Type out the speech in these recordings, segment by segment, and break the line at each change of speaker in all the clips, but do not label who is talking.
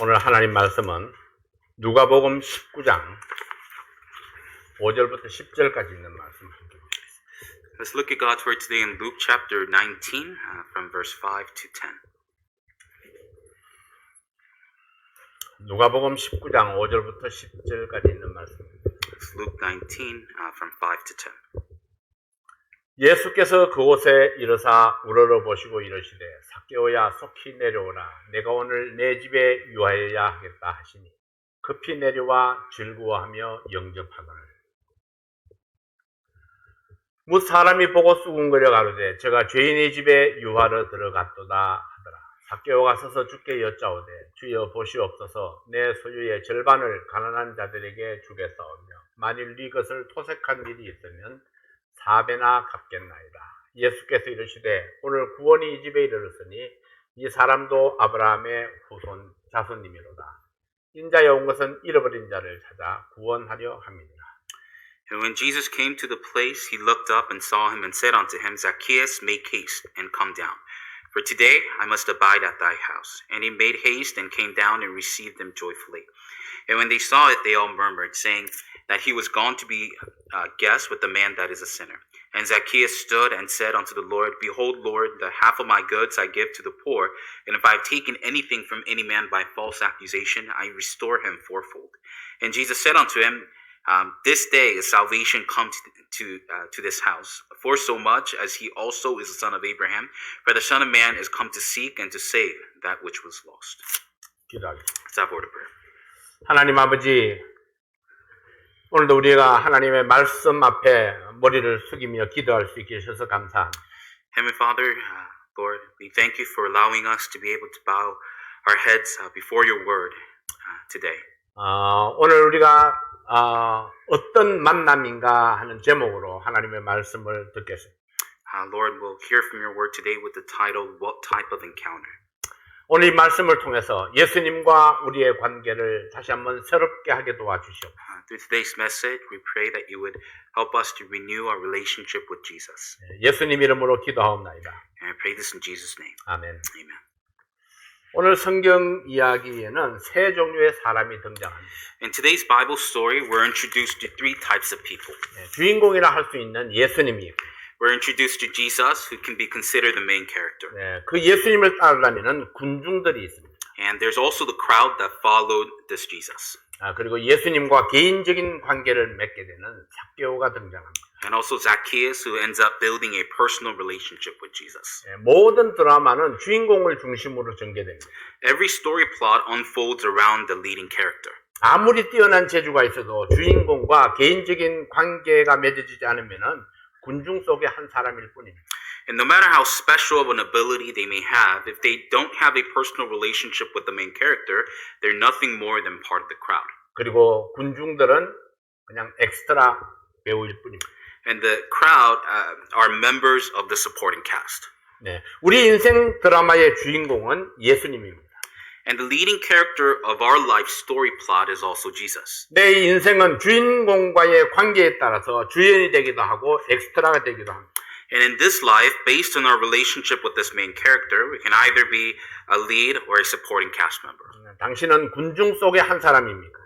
오늘 하나님 말씀은 누가복음 19장 5절부터 10절까지 있는 말씀.
Let's look at God's word today in Luke chapter 19 from verse 5 to 10.
누가복음 19장 5절부터 10절까지 있는 말씀.
It's Luke 19 from 5 to 10.
예수께서 그곳에 이르사 우러러 보시고 이르시되 삭개오야 속히 내려오라 내가 오늘 내 집에 유하여야 하겠다 하시니 급히 내려와 즐거워하며 영접하거늘. 뭇 사람이 보고 수군거려 가로되 제가 죄인의 집에 유하러 들어갔도다 하더라. 삭개오가 서서 주께 여짜오되 주여 보시옵소서 내 소유의 절반을 가난한 자들에게 주겠사오며 만일 네 것을 토색한 일이 있으면 4배나 갚겠나이다. 예수께서 이르시되 오늘 구원이 이 집에 이르렀으니 이 사람도 아브라함의 후손 자손님이로다. 인자에 온 것은 잃어버린 자를 찾아 구원하려 함이니라.
And when Jesus came to the place, he looked up and saw him and said unto him, Zacchaeus, make haste and come down. For today I must abide at thy house. And he made haste and came down and received them joyfully. And when they saw it, they all murmured, saying that he was gone to be guest with the man that is a sinner. And Zacchaeus stood and said unto the Lord, Behold, Lord, the half of my goods I give to the poor, and if I have taken anything from any man by false accusation, I restore him fourfold. And Jesus said unto him, This day is salvation come to this house, for so much as he also is the son of Abraham. For the Son of Man is come to seek and to save that which was lost.
기도하겠습니다.
Let's have a word of prayer.
하나님 아버지, 오늘도 우리가 하나님의 말씀 앞에 머리를 숙이며 기도할 수 있게 해주셔서 감사합니다.
Heavenly Father, Lord, we thank you for allowing us to be able to bow our heads before your word today.
오늘 우리가 어떤 만남인가 하는 제목으로 하나님의 말씀을 듣겠습니다.
Lord, we'll hear from your word today with the title, What Type of Encounter?
오늘 이 말씀을 통해서 예수님과 우리의 관계를 다시 한번 새롭게 하게 도와주시옵소서.
Through today's message, we pray that you would help us to renew our relationship with Jesus.
예수님 이름으로 기도하옵나이다.
And I pray this in Jesus' name.
아멘.
Amen.
오늘 성경 이야기에는 세 종류의 사람이 등장합니다.
In today's Bible story, we're introduced to three types of people.
주인공이라 할 수 있는 예수님이 있고,
We're introduced to Jesus, who can be considered the main character.
그 예수님을 따르다니는 군중들이 있습니다.
And there's also the crowd that followed this Jesus.
그리고 예수님과 개인적인 관계를 맺게 되는 삭개오가 등장합니다.
And also Zacchaeus, who ends up building a personal relationship with Jesus.
모든 드라마는 주인공을 중심으로 전개됩니다.
Every story plot unfolds around the leading character.
아무리 뛰어난 재주가 있어도 주인공과 개인적인 관계가 맺어지지 않으면은 군중 속의 한 사람일 뿐입니다.
And no matter how special of an ability they may have, if they don't have a personal relationship with the main character, they're nothing more than part of the crowd.
그리고 군중들은 그냥 엑스트라 배우일 뿐입니다.
And the crowd are members of the supporting cast.
네, 우리 인생 드라마의 주인공은 예수님입니다.
And the leading character of our life story plot is also Jesus.
내 인생은 주인공과의 관계에 따라서 주연이 되기도 하고 엑스트라가 되기도 합니다.
And in this life, based on our relationship with this main character, we can either be a lead or a supporting cast member.
당신은 군중 속의 한 사람입니까?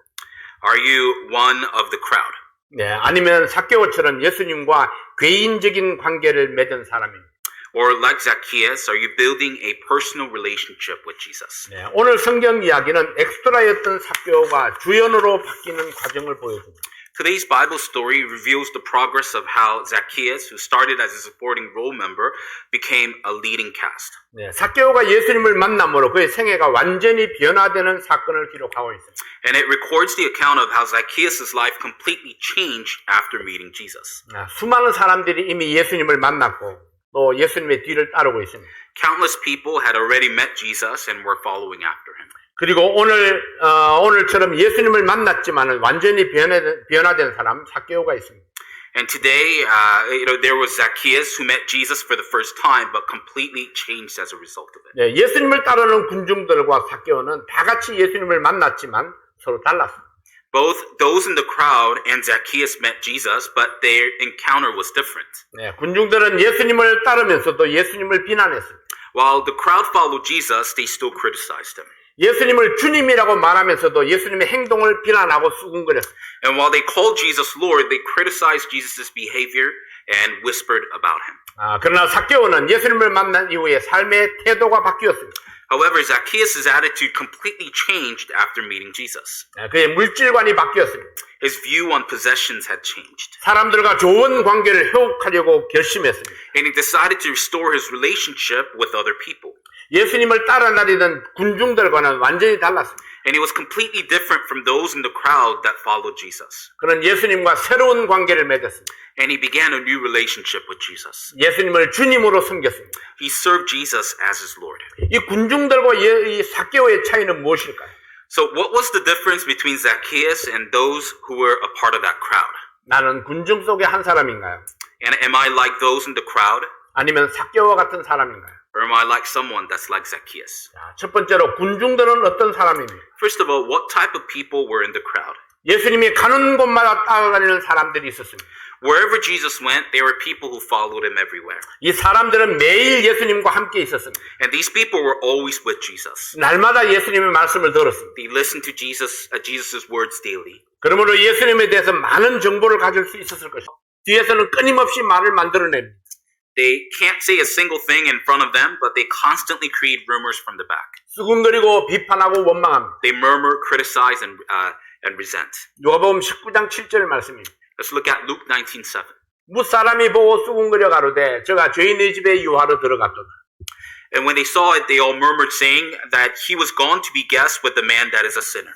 Are you one of the crowd?
네, 아니면 삭개오처럼 예수님과 개인적인 관계를 맺은 사람입니다.
Or like Zacchaeus, are you building a personal relationship with Jesus?
네, 오늘 성경 이야기는 엑스트라였던 삭개오가 주연으로 바뀌는 과정을 보여줍니다.
Today's Bible story reveals the progress of how Zacchaeus, who started as a supporting role member, became a leading cast.
네, 삭개오가 예수님을 만남으로 그의 생애가 완전히 변화되는 사건을 기록하고 있습니다.
And it records the account of how Zacchaeus' life completely changed after meeting Jesus.
수많은 사람들이 이미 예수님을 만났고 또 예수님의 뒤를 따르고 있습니다.
Countless people had already met Jesus and were following after him.
그리고 오늘처럼 예수님을 만났지만 완전히 변화된 사람 삭개오가 있습니다.
And today, there was Zacchaeus who met Jesus for the first time, but completely changed as a result of it.
네, 예수님을 따르는 군중들과 삭개오는 다 같이 예수님을 만났지만 서로 달랐습니다.
Both those in the crowd and Zacchaeus met Jesus, but their encounter was different.
네, 군중들은 예수님을 따르면서도 예수님을 비난했습니다.
While the crowd followed Jesus, they still criticized him.
예수님을 주님이라고 말하면서도 예수님의 행동을 비난하고 수군거렸습니다.
And while they called Jesus Lord, they criticized Jesus' behavior and whispered about him.
그러나 삭개오는 예수님을 만난 이후에 삶의 태도가 바뀌었습니다.
However, Zacchaeus' attitude completely changed after meeting Jesus.
그의 물질관이 바뀌었습니다.
His view on possessions had changed.
사람들과 좋은 관계를 회복하려고 결심했습니다.
And he decided to restore his relationship with other people.
예수님을 따라다니던 군중들과는 완전히 달랐습니다.
And he was completely different from those in the crowd that followed Jesus.
그는 예수님과 새로운 관계를 맺었습니다.
And he began a new relationship with Jesus.
예수님을 주님으로 섬겼습니다.
He served Jesus as his Lord.
이 군중들과 이 삭개오의 차이는 무엇일까요?
So what was the difference between Zacchaeus and those who were a part of that crowd?
나는 군중 속의 한 사람인가요?
And am I like those in the crowd?
아니면 삭개오와 같은 사람인가요?
Or am I like someone that's like Zacchaeus?
첫 번째로 군중들은 어떤 사람입니까?
First of all, what type of people were in the crowd?
예수님이 가는 곳마다 따라다니는 사람들이 있었습니다.
Wherever Jesus went, there were people who followed him everywhere.
이 사람들은 매일 예수님과 함께 있었습니다.
And these people were always with Jesus.
날마다 예수님의 말씀을 들었습니다.
They listened to Jesus's words daily.
그러므로 예수님에 대해서 많은 정보를 가질 수 있었을 것입니다. 뒤에서는 끊임없이 말을 만들어냅니다.
They can't say a single thing in front of them, but they constantly create rumors from the back.
수군거리고 비판하고 원망합니다.
They murmur, criticize, and resent.
누가복음 19장 7절 말씀입니다.
Let's look at Luke 19:7.
무사람이 보고 수군거려 가로되 저가 죄인의 집에 유하러 들어갔도다.
And when they saw it, they all murmured, saying that he was gone to be guest with the man that is a sinner.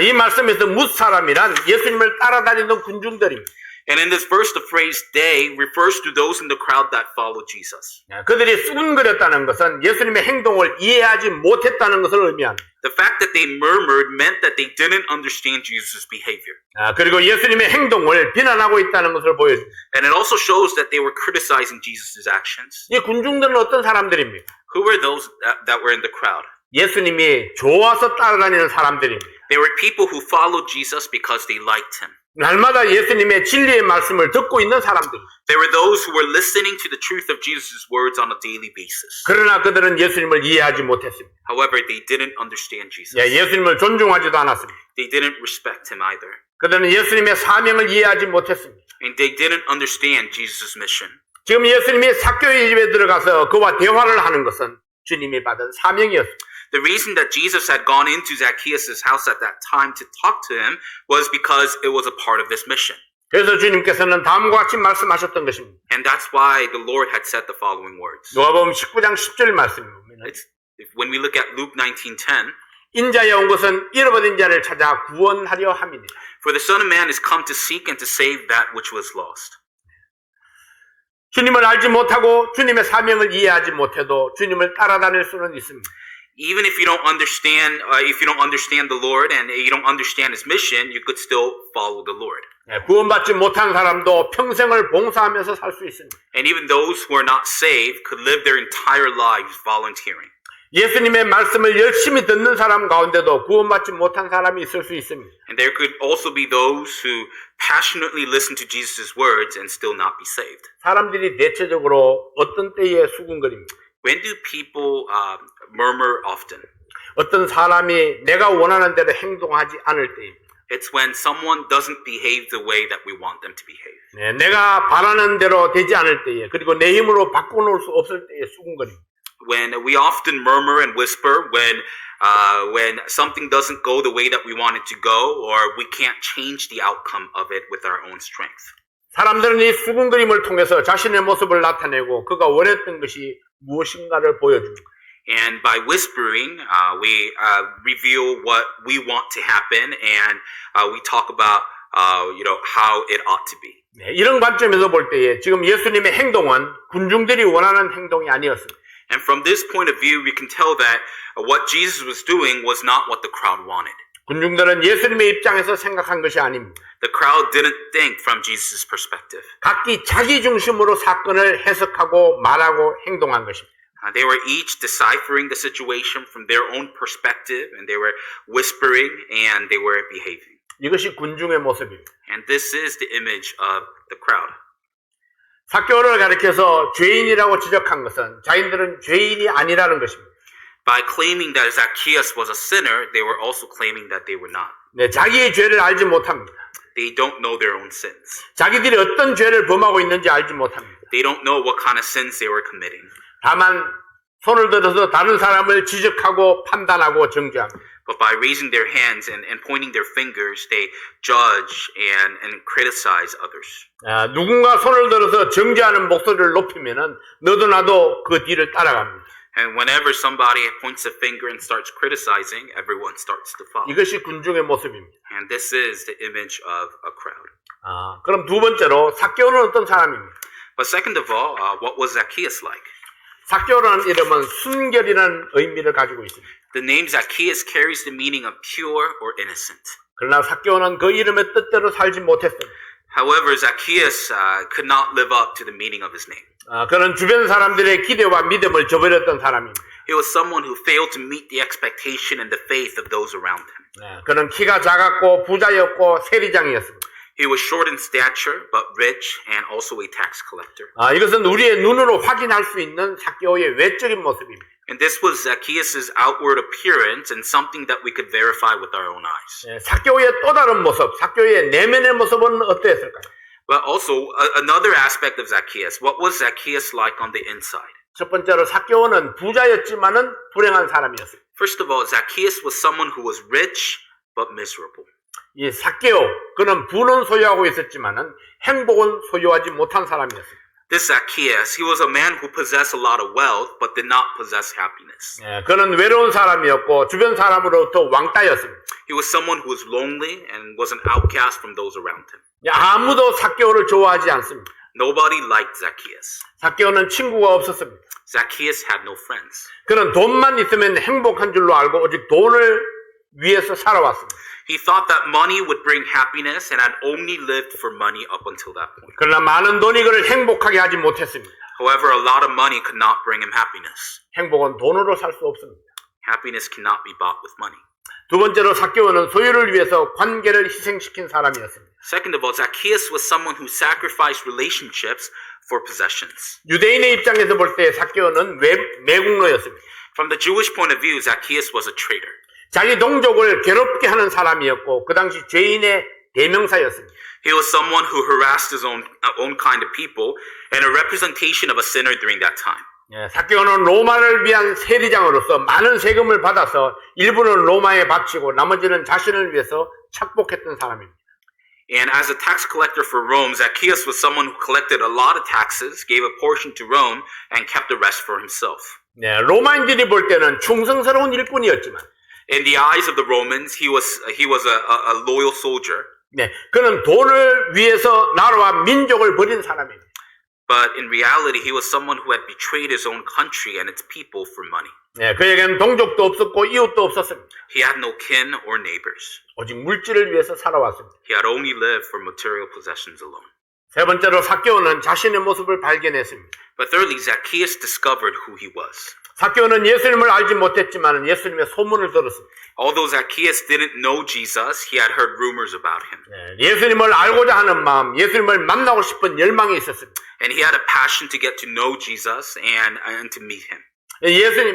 이 말씀에서 무사람이란 예수님을 따라다니던 군중들입니다.
And in this verse, the phrase they refers to those in the crowd that followed Jesus.
그들이 수군거렸다는 것은 예수님의 행동을 이해하지 못했다는 것을 의미합니다.
The fact that they murmured meant that they didn't understand Jesus' behavior.
그리고 예수님의 행동을 비난하고 있다는 것을 보여줍니다.
And it also shows that they were criticizing Jesus' actions.
이 군중들은 어떤 사람들입니까?
Who were those that were in the crowd?
예수님이 좋아서 따라다니는 사람들입니다.
They were people who followed Jesus because they liked him.
날마다 예수님의 진리의 말씀을 듣고 있는 사람들.
They were those who were listening to the truth of Jesus' words on a daily basis.
그러나 그들은 예수님을 이해하지 못했습니다.
However, they didn't understand Jesus.
예수님을 존중하지도 않았습니다.
They didn't respect him either.
그들은 예수님의 사명을 이해하지 못했습니다.
And they didn't understand Jesus' mission.
지금 예수님이 삭개오의 집에 들어가서 그와 대화를 하는 것은 주님이 받은 사명이었습니다.
The reason that Jesus had gone into Zacchaeus' house at that time to talk to him was because it was a part of this mission.
그래서 주님께서는 다음과 같이 말씀하셨던 것입니다.
And that's why the Lord had said the following words.
누가복음 19장 10절 말씀입니다.
When we look at Luke 19:10,
인자에 온 것은 잃어버린 자를 찾아 구원하려 함이니라.
For the Son of Man is come to seek and to save that which was lost.
주님을 알지 못하고 주님의 사명을 이해하지 못해도 주님을 따라다닐 수는 있습니다.
Even if you don't understand the Lord and you don't understand His mission, you could still follow the Lord.
구원받지 못한 사람도 평생을 봉사하면서 살 수 있습니다.
And even those who are not saved could live their entire lives volunteering.
예수님의 말씀을 열심히 듣는 사람 가운데도 구원받지 못한 사람이 있을 수 있습니다.
And there could also be those who passionately listen to Jesus' words and still not be saved.
사람들이 대체적으로 어떤 때에 수군거립니까?
When do people murmur often?
어떤 사람이 내가 원하는 대로 행동하지 않을 때입니다.
It's when someone doesn't behave the way that we want them to behave.
내가 바라는 대로 되지 않을 때에 그리고 내 힘으로 바꿔놓을 수 없을 때에 수군거립니다.
When we often murmur and whisper when something doesn't go the way that we want it to go, or we can't change the outcome of it with our own strength.
사람들은 이 수군거림을 통해서 자신의 모습을 나타내고 그가 원했던 것이 무엇인가를 보여줍니다.
And by whispering, we reveal what we want to happen, and we talk about how it ought to be.
이런 관점에서 볼 때에 지금 예수님의 행동은 군중들이 원하는 행동이 아니었습니다.
And from this point of view, we can tell that what Jesus was doing was not what the crowd wanted.
군중들은 예수님의 입장에서 생각한 것이 아닙니다.
The crowd didn't think from Jesus' perspective.
각기 자기 중심으로 사건을 해석하고 말하고 행동한 것입니다.
They were each deciphering the situation from their own perspective, and they were whispering and they were behaving.
이것이 군중의 모습입니다.
And this is the image of the crowd.
삭개오를 가리켜서 죄인이라고 지적한 것은 자신들은 죄인이 아니라는 것입니다.
By claiming that Zacchaeus was a sinner, they were also claiming that they were not.
네, 자기의 죄를 알지 못합니다.
They don't know their own sins.
자기들이 어떤 죄를 범하고 있는지 알지 못합니다.
They don't know what kind of sins they were committing.
다만 손을 들어서 다른 사람을 지적하고 판단하고 정죄합니다.
But by raising their hands and pointing their fingers, they judge and criticize others.
누군가 손을 들어서 정죄하는 목소리를 높이면은 너도 나도 그 뒤를 따라갑니다.
And whenever somebody points a finger and starts criticizing, everyone starts to follow.
이것이 군중의 모습입니다.
And this is the image of a crowd.
그럼 두 번째로 삭개오는 어떤 사람입니까?
But second of all, what was Zacchaeus like?
삭개오라는 이름은 순결이라는 의미를 가지고 있습니다.
The name Zacchaeus carries the meaning of pure or innocent.
그러나 삭개오는 그 이름의 뜻대로 살지 못했습니다.
However, Zacchaeus could not live up to the meaning of his name.
그는 주변 사람들의 기대와 믿음을 저버렸던 사람입니다.
He was someone who failed to meet the expectation and the faith of those around him.
그는 키가 작았고 부자였고 세리장이었습니다.
He was short in stature, but rich and also a tax collector.
이것은 우리의 눈으로 확인할 수 있는 삭개오의 외적인 모습입니다.
And this was Zacchaeus' outward appearance and something that we could verify with our own eyes.
삭개오의 또 다른 모습, 삭개오의 내면의 모습은 어떠했을까요?
But also, another aspect of Zacchaeus. What was Zacchaeus like on the inside?
첫 번째로 삭개오는 부자였지만은 불행한 사람이었습니다.
First of all, Zacchaeus was someone who was rich but miserable.
이 삭개오, 그는 부는 소유하고 있었지만은 행복은 소유하지 못한 사람이었습니다.
This Zacchaeus, he was a man who possessed a lot of wealth but did not possess happiness.
그는 외로운 사람이었고 주변 사람으로부터 왕따였습니다.
He was someone who was lonely and was an outcast from those around him.
아무도 삭개오를 좋아하지 않습니다.
Nobody liked Zacchaeus.
삭개오는 친구가 없었습니다.
Zacchaeus had no friends.
그는 돈만 있으면 행복한 줄로 알고 오직 돈을 위해서 살아왔습니다.
He thought that money would bring happiness and had only lived for money up until that point.
그러나 많은 돈이 그를 행복하게 하지 못했습니다.
However, a lot of money could not bring him happiness.
행복은 돈으로 살 수 없습니다.
Happiness cannot be bought with money.
두 번째로 삭개오는 소유를 위해서 관계를 희생시킨 사람이었습니다.
Second of all, Zacchaeus was someone who sacrificed relationships for possessions.
유대인의 입장에서 볼 때 삭개오는 매국노였습니다.
From the Jewish point of view, Zacchaeus was a traitor.
자기 동족을 괴롭게 하는 사람이었고 그 당시 죄인의 대명사였습니다.
He was someone who harassed his own kind of people and a representation of a sinner during that time.
삭개오는 로마를 위한 세리장으로서 많은 세금을 받아서 일부는 로마에 바치고 나머지는 자신을 위해서 착복했던 사람입니다.
And as a tax collector for Rome, Zacchaeus was someone who collected a lot of taxes, gave a portion to Rome, and kept the rest for himself.
로마인들이 볼 때는 충성스러운 일꾼이었지만
In the eyes of the Romans, he was a loyal soldier.
그는 돈을 위해서 나라와 민족을 버린 사람입니다.
But in reality, he was someone who had betrayed his own country and its people for money.
그에게는 동족도 없었고 이웃도 없었습니다.
He had no kin or neighbors.
오직 물질을 위해서 살아왔습니다.
He had only lived for material possessions alone.
세 번째로 삭개오는 자신의 모습을 발견했습니다.
But thirdly, Zacchaeus discovered who he was.
삭개오는 예수님을 알지 못했지만 예수님의 소문을 들었습니다.
Although Zacchaeus didn't know Jesus, he had heard rumors about him.
예수님을 알고자 하는 마음, 예수님을 만나고 싶은 열망이 있었습니다.
And he had a passion to get to know Jesus and to meet him.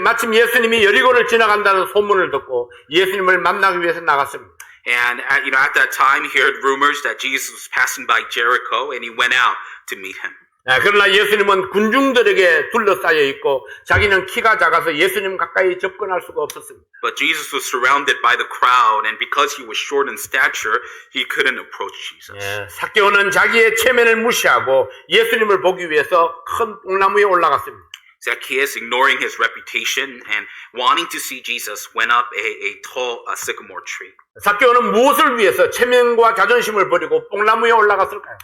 마침 예수님이 여리고를 지나간다는 소문을 듣고 예수님을 만나기 위해서 나갔습니다.
And at that time, he heard rumors that Jesus was passing by Jericho, and he went out to meet him.
그러나 예수님은 군중들에게 둘러싸여 있고 자기는 키가 작아서 예수님 가까이 접근할 수가 없었습니다.
But Jesus was surrounded by the crowd, and because he was short in stature, he couldn't approach Jesus.
삭개오는 자기의 체면을 무시하고 예수님을 보기 위해서 큰 뽕나무에 올라갔습니다.
Zacchaeus, ignoring his reputation and wanting to see Jesus, went up a tall sycamore tree.
삭개오는 무엇을 위해서 체면과 자존심을 버리고 뽕나무에 올라갔을까요?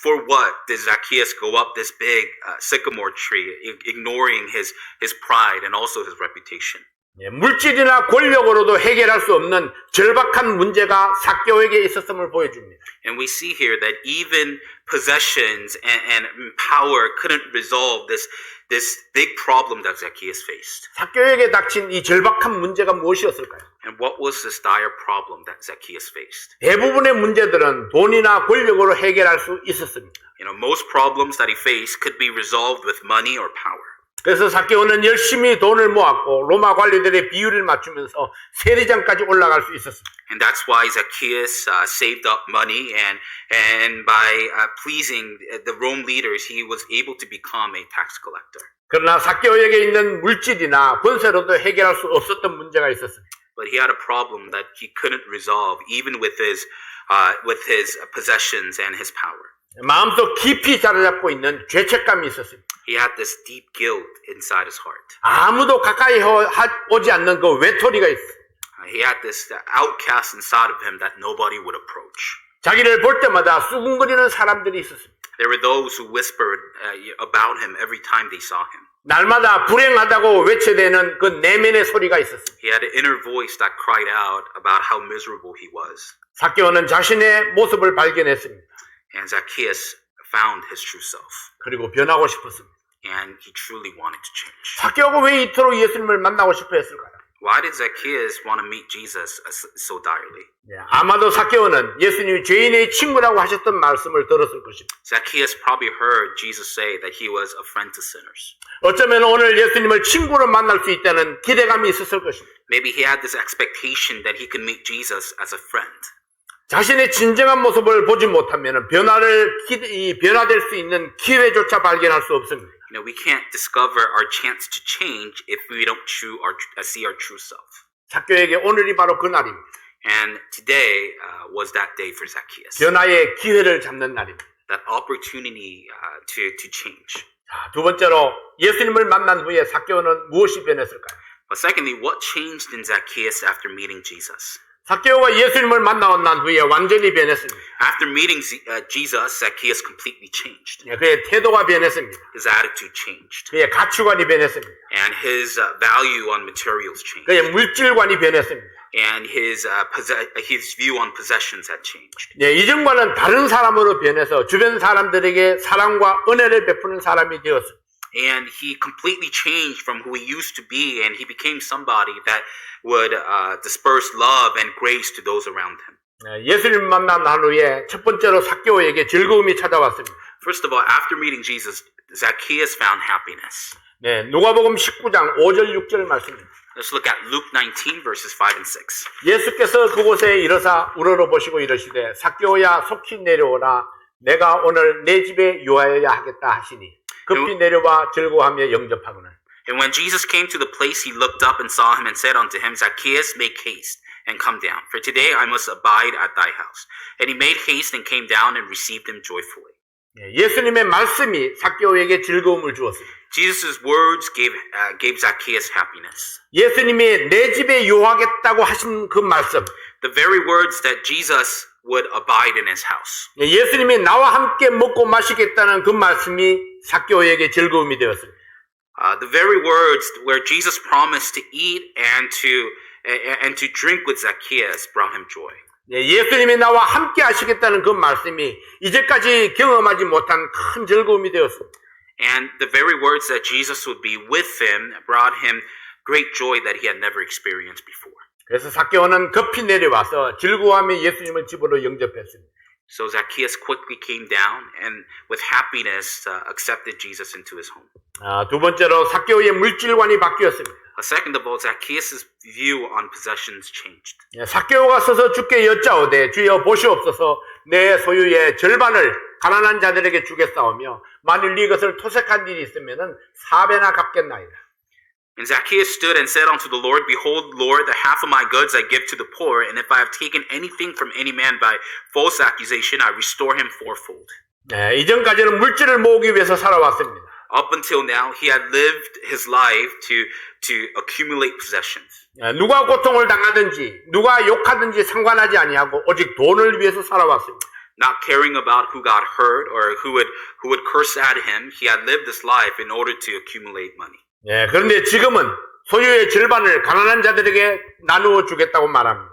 For what did Zacchaeus go up this big sycamore tree, ignoring his pride and also his reputation?
물질이나 권력으로도 해결할 수 없는 절박한 문제가 삭개오에게 있었음을 보여줍니다.
And we see here that even possessions and power couldn't resolve this big problem that Zacchaeus faced.
삭개오에게 닥친 이 절박한 문제가 무엇이었을까요?
And what was this dire problem that Zacchaeus faced?
대부분의 문제들은 돈이나 권력으로 해결할 수 있었습니다.
Most problems that he faced could be resolved with money or power.
그래서 zacchaeo는 열심히 돈을 모았고 로마 관리들의 비율을 맞추면서 세리장까지 올라갈 수 있었습니다.
And that's why Zacchaeus saved up money, and by pleasing the Rome leaders, he was able to become a tax collector.
그러나 zacchaeo에게 있는 물질이나 권세로도 해결할 수 없었던 문제가 있었습니다.
But he had a problem that he couldn't resolve, even with his possessions and his power.
마음속 깊이 자리잡고 있는 죄책감이 있었습니다.
He had this deep guilt inside his heart.
아무도 가까이 오지 않는 그 외톨이가 있어요.
He had this outcast inside of him that nobody would approach.
자기를 볼 때마다 수군거리는 사람들이 있었습니다.
There were those who whispered about him every time they saw him.
날마다 불행하다고 외쳐대는 그 내면의 소리가 있었습니다.
He had an inner voice that cried out about how miserable he was.
zacchaeo는 자신의 모습을 발견했습니다.
And Zacchaeus found his true self.
그리고 변하고 싶었습니다.
And he truly wanted to change.
zacchaeo가 왜 이토록 예수님을 만나고 싶어 했을까요?
Why did Zacchaeus want to meet Jesus so direly?
아마도 zacchaeo는 예수님이 죄인의 친구라고 하셨던 말씀을 들었을 것입니다.
Zacchaeus probably heard Jesus say that he was a friend to sinners.
어쩌면 오늘 예수님을 친구로 만날 수 있다는 기대감이 있었을 것입니다.
Maybe he had this expectation that he could meet Jesus as a friend.
자신의 진정한 모습을 보지 못하면 변화될 수 있는 기회조차 발견할 수 없습니다.
We can't discover our chance to change if we don't see our true self.
zacchaeo에게 오늘이 바로 그 날입니다.
And today was that day for Zacchaeus.
변화의 기회를 잡는 날입니다.
That opportunity to change.
자, 두 번째로 예수님을 만난 후에 zacchaeo는 무엇이 변했을까요?
But secondly, what changed in Zacchaeus after meeting Jesus?
zacchaeo가 예수님을 만나고 난 후에 완전히 변했습니다.
After meeting Jesus, Zacchaeus completely changed.
그의 태도가 변했습니다.
His attitude changed.
그의 가치관이 변했습니다.
And his value on materials changed.
그의 물질관이 변했습니다.
And his view on possessions had changed.
이전과는 다른 사람으로 변해서 주변 사람들에게 사랑과 은혜를 베푸는 사람이 되었습니다.
And he completely changed from who he used to be, and he became somebody that would disperse love and grace to those around him.
예수님 만난 후에 첫 번째로 zacchaeo에게 즐거움이 찾아왔습니다.
First of all, after meeting Jesus, Zacchaeus found happiness.
누가복음 19장 5절 6절 말씀입니다.
Let's look at Luke 19 verses 5 and 6.
예수께서 그곳에 이르사 우러러보시고 이르시되 zacchaeo야 속히 내려오라 내가 오늘 내 집에 유하여야 하겠다 하시니 급히 내려와 즐거워하며 영접하거늘.
And when Jesus came to the place, he looked up and saw him and said unto him, Zacchaeus, make haste and come down, for today I must abide at thy house. And he made haste and came down and received him joyfully.
예수님의 말씀이 zacchaeo에게 즐거움을 주었습니다.
Jesus' words gave Zacchaeus happiness.
예수님이 내 집에 유하겠다고 하신 그 말씀.
The very words that Jesus would abide in his house.
예수님이 나와 함께 먹고 마시겠다는 그 말씀이 zacchaeo에게 즐거움이 되었습니다.
The very words where Jesus promised to eat and to drink with Zacchaeus brought him joy.
예수님이 나와 함께 하시겠다는 그 말씀이 이제까지 경험하지 못한 큰 즐거움이 되었습니다.
And the very words that Jesus would be with him brought him great joy that he had never experienced before.
그래서 zacchaeo는 급히 내려와서 즐거워하며 예수님을 집으로 영접했습니다.
So Zacchaeus quickly came down and with happiness accepted Jesus into his home.
두 번째로 zacchaeo의 물질관이 바뀌었습니다.
Second of all, Zacchaeus' view on possessions changed.
zacchaeo가 서서 주께 여짜오되 주여 보시옵소서 내 소유의 절반을 가난한 자들에게 주겠사오며 만일 이것을 토색한 일이 있으면 4배나 갚겠나이다.
And Zacchaeus stood and said unto the Lord, Behold, Lord, the half of my goods I give to the poor, and if I have taken anything from any man by false accusation, I restore him fourfold.
이전까지는 물질을 모으기 위해서 살아왔습니다.
Up until now, he had lived his life to accumulate possessions.
누가 고통을 당하든지 누가 욕하든지 상관하지 아니하고 오직 돈을 위해서 살아왔습니다.
Not caring about who got hurt or who would curse at him, he had lived this life in order to accumulate money.
그런데 지금은 소유의 절반을 가난한 자들에게 나누어 주겠다고 말합니다.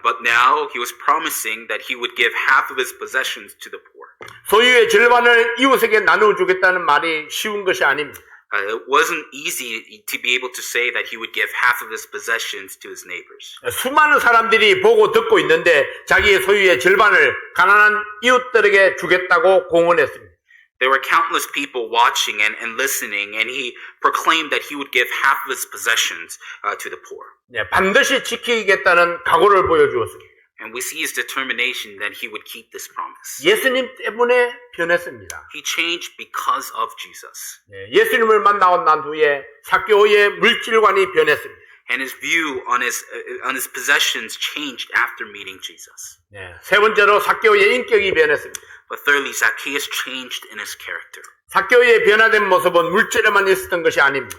But now he was promising that he would give half of his possessions to the poor.
소유의 절반을 이웃에게 나누어 주겠다는 말이 쉬운 것이 아닙니다.
It wasn't easy to be able to say that he would give half of his possessions to his neighbors.
수많은 사람들이 보고 듣고 있는데 자기의 소유의 절반을 가난한 이웃들에게 주겠다고 공언했습니다.
There were countless people watching and listening, and he proclaimed that he would give half of his possessions to the poor.
반드시 지키겠다는 각오를 보여주었습니다.
And we see his determination that he would keep this promise.
예수님 때문에 변했습니다.
He changed because of Jesus.
예수님을 만나고 난 후에 삭개오의 물질관이 변했습니다.
And his view on his possessions changed after meeting Jesus.
세 번째로 삭개오의 인격이 변했습니다.
But thirdly, Zacchaeus changed in his character.
삭개오의 변화된 모습은 물질에만 있었던 것이 아닙니다.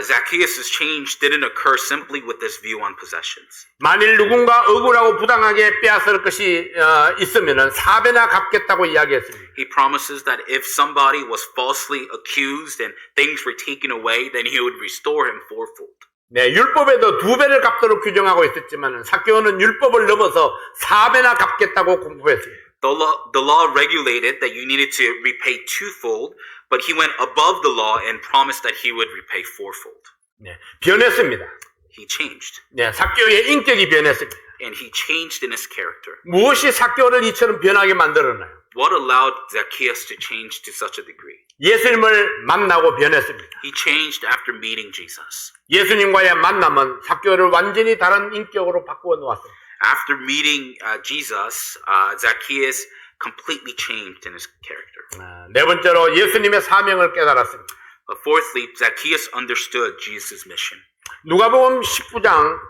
Zacchaeus' change didn't occur simply with this view on possessions.
만일 누군가 억울하고 부당하게 빼앗을 것이 있으면 4배나 갚겠다고 이야기했습니다.
He promises that if somebody was falsely accused and things were taken away, then he would restore him fourfold.
율법에도 2배를 갚도록 규정하고 있었지만 삭개오는 율법을 넘어서 4배나 갚겠다고 공부했습니다.
The law regulated that you needed to repay twofold, but he went above the law and promised that he would repay fourfold.
변했습니다.
He changed.
삭개오의 인격이 변했습니다.
And he changed in his character.
무엇이 삭개오를 이처럼 변하게 만들었나요?
What allowed Zacchaeus to change to such a degree?
예수님을 만나고 변했습니다.
He changed after meeting Jesus.
예수님과의 만남은 삭개오를 완전히 다른 인격으로 바꾸어 놓았습니다.
After meeting Jesus, Zacchaeus completely changed in his character.
네 번째로 예수님의 사명을 깨달았습니다.
But fourthly, Zacchaeus understood Jesus' mission.
누가복음 19장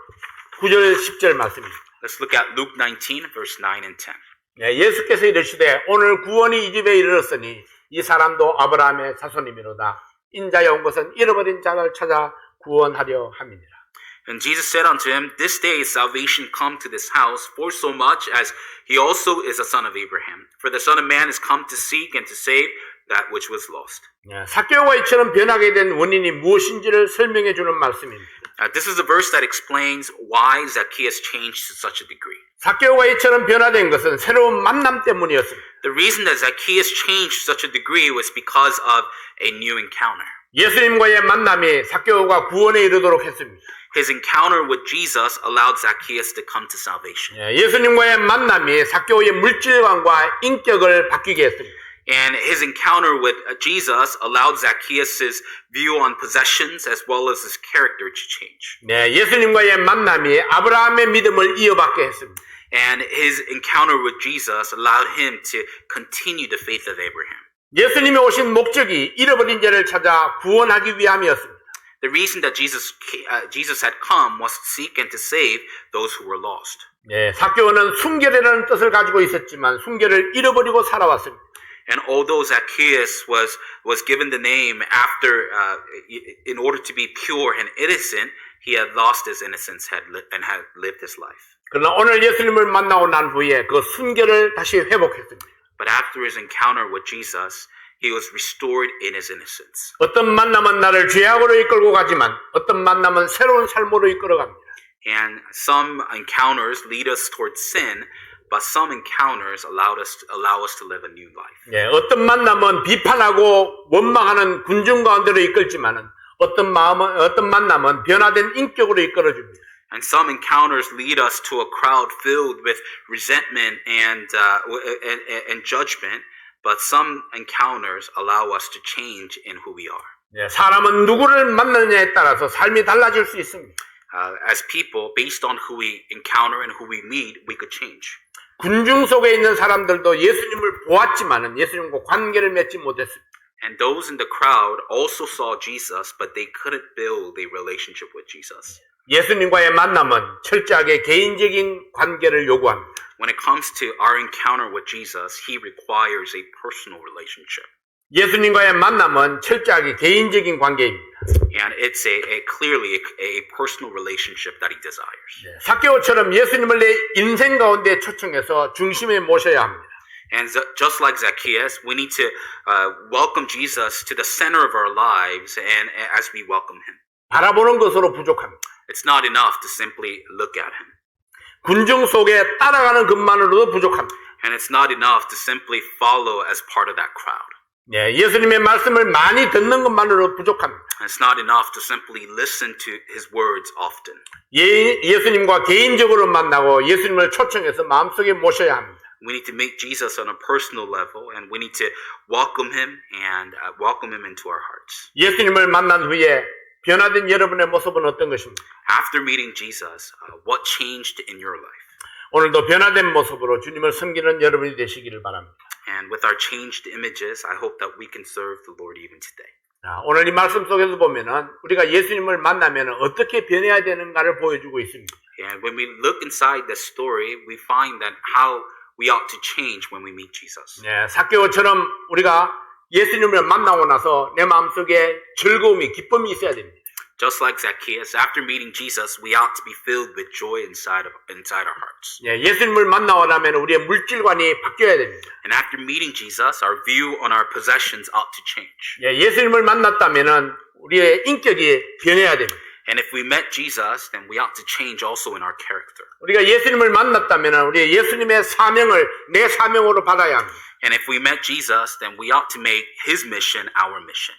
9절 10절 말씀입니다.
Let's look at Luke 19, verse 9 and 10.
예수께서 이르시되 오늘 구원이 이 집에 이르렀으니 이 사람도 아브라함의 자손이미로다. 인자에 온 것은 잃어버린 자를 찾아 구원하려 함이니라.
And Jesus said unto him, This day is salvation come to this house, for so much as he also is a son of Abraham. For the Son of Man is come to seek and to save that which was lost.
삭개오가 이처럼 변하게 된 원인이 무엇인지를 설명해 주는 말씀입니다.
This is a verse that explains why Zacchaeus changed to such a degree.
삭개오가 이처럼 변화된 것은 새로운 만남 때문이었습니다.
The reason that Zacchaeus changed to such a degree was because of a new encounter.
예수님과의 만남이 삭개오가 구원에 이르도록 했습니다.
His encounter with Jesus allowed Zacchaeus to come to salvation.
예수님과의 만남이 삭개오의 물질관과 인격을 바뀌게 했습니다.
And his encounter with Jesus allowed Zacchaeus' view on possessions as well as his character to change.
예수님과의 만남이 아브라함의 믿음을 이어받게 했습니다.
And his encounter with Jesus allowed him to continue the faith of Abraham.
예수님이 오신 목적이 잃어버린 자를 찾아 구원하기 위함이었습니다.
The reason that Jesus had come was to seek and to save those who were lost.
삭개오는 순결이라는 뜻을 가지고 있었지만 순결을 잃어버리고 살아왔습니다.
And although Zacchaeus was given the name after, in order to be pure and innocent, he had lost his innocence and had lived his life.
그러나 오늘 예수님을 만나고 난 후에 그 순결을 다시 회복했습니다.
But after his encounter with Jesus, he was restored in his innocence.
어떤 만남은 나를 죄악으로 이끌고 가지만 어떤 만남은 새로운 삶으로 이끌어갑니다.
And some encounters lead us towards sin, but some encounters allow us to live a new life.
어떤 만남은 비판하고 원망하는 군중 가운데로 이끌지만은 어떤 만남은 변화된 인격으로 이끌어줍니다.
And some encounters lead us to a crowd filled with resentment and judgment, but some encounters allow us to change in who we are.
사람은 누구를 만나느냐에 따라서 삶이 달라질 수 있습니다.
As people, based on who we encounter and who we meet, we could change.
군중 속에 있는 사람들도 예수님을 보았지만은 예수님과 관계를 맺지 못했습니다.
And those in the crowd also saw Jesus, but they couldn't build a relationship with Jesus.
예수님과의 만남은 철저하게 개인적인 관계를 요구합니다.
When it comes to our encounter with Jesus, he requires a personal relationship.
예수님과의 만남은 철저하게 개인적인 관계입니다.
And it's clearly a personal relationship that he desires.
삭개오처럼 예수님을 내 인생 가운데 초청해서 중심에 모셔야 합니다.
And just like Zacchaeus, we need to welcome Jesus to the center of our lives and as we welcome him.
바라보는 것으로 부족합니다.
It's not enough to simply look at him.
군중 속에 따라가는 것만으로도 부족합니다.
And it's not enough to simply follow as part of that crowd.
예, 예수님의 말씀을 많이 듣는 것만으로 부족합니다.
And it's not enough to simply listen to his words often.
예수님과 개인적으로 만나고 예수님을 초청해서 마음속에 모셔야 합니다.
We need to meet Jesus on a personal level, and we need to welcome him into our hearts.
예수님을 만난 후에 변화된 여러분의 모습은 어떤 것입니까?
After meeting Jesus, what changed in your life?
오늘도 변화된 모습으로 주님을 섬기는 여러분이 되시기를 바랍니다.
And with our changed images, I hope that we can serve the Lord even today.
자, 오늘 이 말씀 속에서 보면은 우리가 예수님을 만나면 어떻게 변해야 되는가를 보여주고 있습니다.
And when we look inside the story, we find that how we ought to change when we meet Jesus.
네, 삭개오처럼 우리가 예수님을 만나고 나서 내 마음속에 즐거움이, 기쁨이 있어야 됩니다.
Just like Zacchaeus, after meeting Jesus, we ought to be filled with joy inside our hearts.
예, 예수님을 만나고 나면 우리의 물질관이 바뀌어야 됩니다.
And after meeting Jesus, our view on our possessions ought to change.
예, 예수님을 만났다면은 우리의 인격이 변해야 됩니다.
And if we met Jesus, then we ought to change also in our character.
우리가 예수님을 만났다면은 우리 예수님의 사명을 내 사명으로 받아야 합니다.
And if we met Jesus, then we ought to make his mission our mission.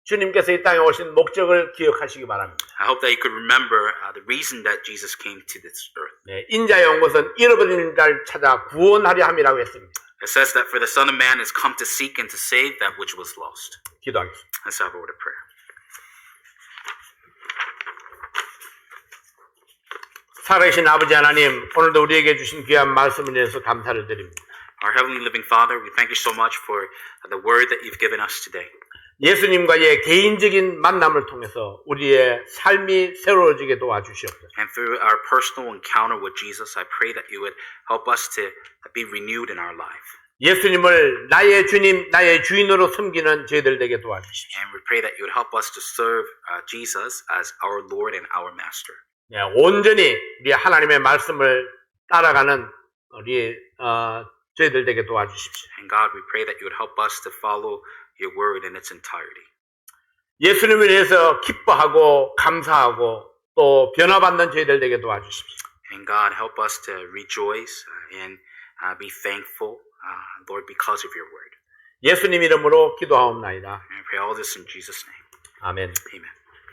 주님께서 이 땅에 오신 목적을 기억하시기 바랍니다.
I hope that you could remember the reason that Jesus came to this earth.
네, 인자의 온 것은 잃어버린 자를 찾아 구원하려 함이라고 했습니다.
It says that for the Son of Man has come to seek and to save that which was lost.
기도하겠습니다.
Let's have a word of prayer.
살아계신 아버지 하나님, 오늘도 우리에게 주신 귀한 말씀을 위해서 감사를 드립니다.
Our heavenly living Father, we thank you so much for the word that you've given us today.
예수님과의 개인적인 만남을 통해서 우리의 삶이 새로워지게 도와주시옵소서.
And through our personal encounter with Jesus, I pray that you would help us to be renewed in our life.
예수님을 나의 주님, 나의 주인으로 섬기는 저희들 되게 도와주십시오.
And we pray that you would help us to serve Jesus as our Lord and our Master.
네, 온전히 우리 하나님의 말씀을 따라가는 우리 저희들 되게 도와주십시오.
And God, we pray that you would help us to follow your word in its entirety.
예수님을 위해서 기뻐하고 감사하고 또 변화받는 저희들 되게 도와주십시오.
And God, help us to rejoice and be thankful, Lord, because of your word.
예수님 이름으로 기도하옵나이다.
And I pray all this in Jesus' name.
아멘.
Amen.